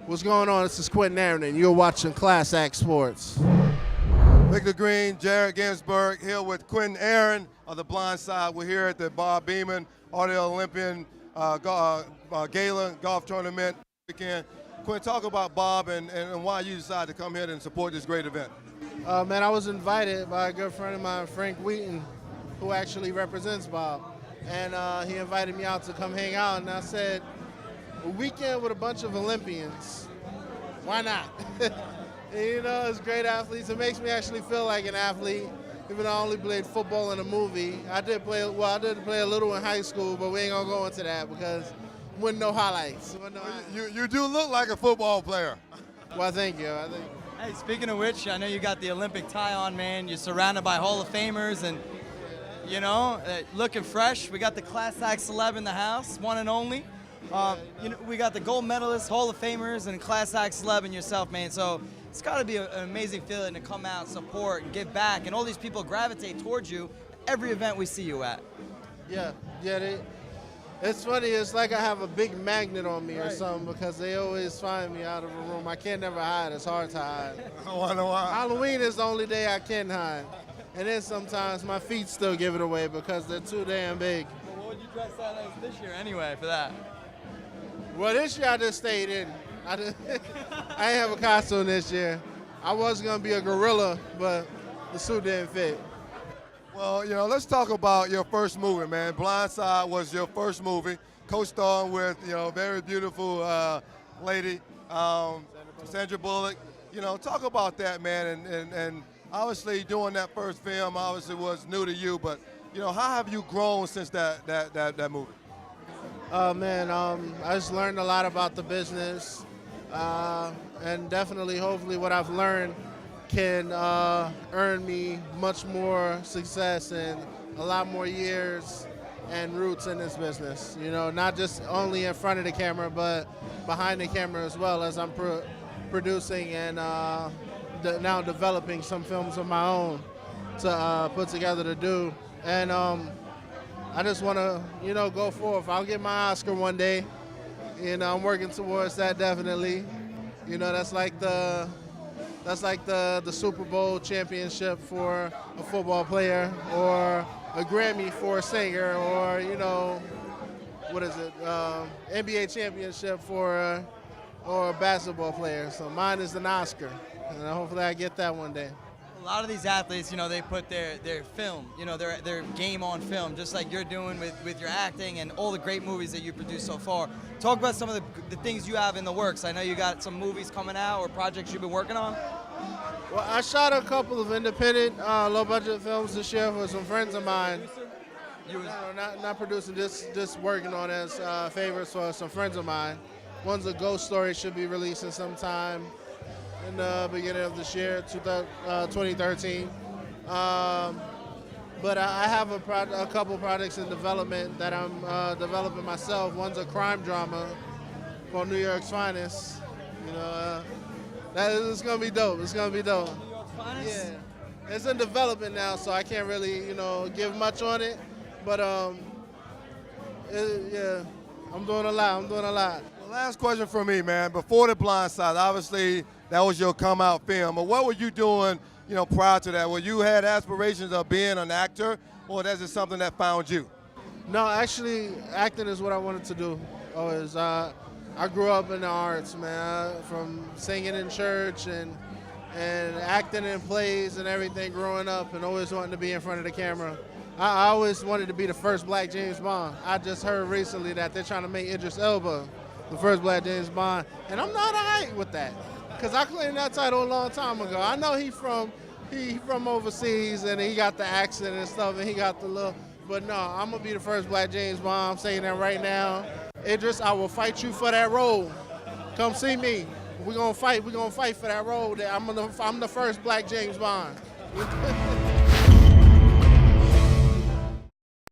What's going on? This is Quinton, and you're watching Class Act Sports. Victor Green, Jared Ginsburg, here with Quinton Aaron of The Blind Side. We're here at the Bob Beamon Olympian Gala golf tournament weekend. Quinton, talk about Bob and why you decided to come here and support this great event. Man, I was invited by a good friend of mine, Quinton, who actually represents Bob. And he invited me out to come hang out, and I said, a weekend with a bunch of Olympians, why not? You know, it's great athletes. It makes me actually feel like an athlete, even though I only played football in a movie. I did play a little in high school, but we ain't gonna go into that because wouldn't know highlights. You do look like a football player. Well, thank you. Hey, speaking of which, I know you got the Olympic tie on, man. You're surrounded by Hall of Famers and, you know, looking fresh. We got the Class Act celeb in the house, one and only. You know, we got the gold medalists, Hall of Famers, and Class Act celeb and yourself, man. So it's got to be an amazing feeling to come out, support, and give back, and all these people gravitate towards you every event we see you at. Yeah. It's funny. It's like I have a big magnet on me or something because they always find me out of a room. I can't never hide. It's hard to hide. I wonder why. Halloween is the only day I can hide. And then sometimes my feet still give it away because they're too damn big. Well, what would you dress out as this year anyway for that? Well, this year I just stayed in. I didn't have a costume this year. I was going to be a gorilla, but the suit didn't fit. Well, you know, let's talk about your first movie, man. Blind Side was your first movie, co-starring with, you know, very beautiful lady, Sandra Bullock. You know, talk about that, man. And obviously doing that first film obviously was new to you, but, you know, how have you grown since that movie? Man, I just learned a lot about the business, and definitely, hopefully, what I've learned can earn me much more success and a lot more years and roots in this business. You know, not just only in front of the camera, but behind the camera as well, as I'm producing and now developing some films of my own to put together to do. And I just want to, you know, go forth. I'll get my Oscar one day. You know, I'm working towards that definitely. You know, that's like the Super Bowl championship for a football player, or a Grammy for a singer, or, you know, what is it? NBA championship for or a basketball player. So mine is an Oscar, and hopefully I get that one day. A lot of these athletes, you know, they put their film, you know, their game on film, just like you're doing with your acting and all the great movies that you produced so far. Talk about some of the things you have in the works. I know you got some movies coming out or projects you've been working on. Well, I shot a couple of independent, low-budget films this year with some friends of mine. Not producing, just working on as favors for some friends of mine. One's a ghost story, should be releasing sometime in the beginning of this year, 2013. But I have a couple projects in development that I'm developing myself. One's a crime drama for New York's Finest. You know, it's gonna be dope. It's gonna be dope. New York's Finest? Yeah, it's in development now, so I can't really, you know, give much on it. But yeah, I'm doing a lot. Well, last question for me, man. Before The Blind Side, obviously that was your come-out film. But what were you doing, you know, prior to that? Were you had aspirations of being an actor, or is it something that found you? No, actually, acting is what I wanted to do. Always. I grew up in the arts, man, from singing in church and acting in plays and everything growing up, and always wanting to be in front of the camera. I always wanted to be the first Black James Bond. I just heard recently that they're trying to make Idris Elba the first Black James Bond, and I'm not all right with that, because I claimed that title a long time ago. I know he from overseas, and he got the accent and stuff, and he got the look, but no, I'm going to be the first Black James Bond. I'm saying that right now. Idris, I will fight you for that role. Come see me. We're going to fight for that role. I'm the first Black James Bond.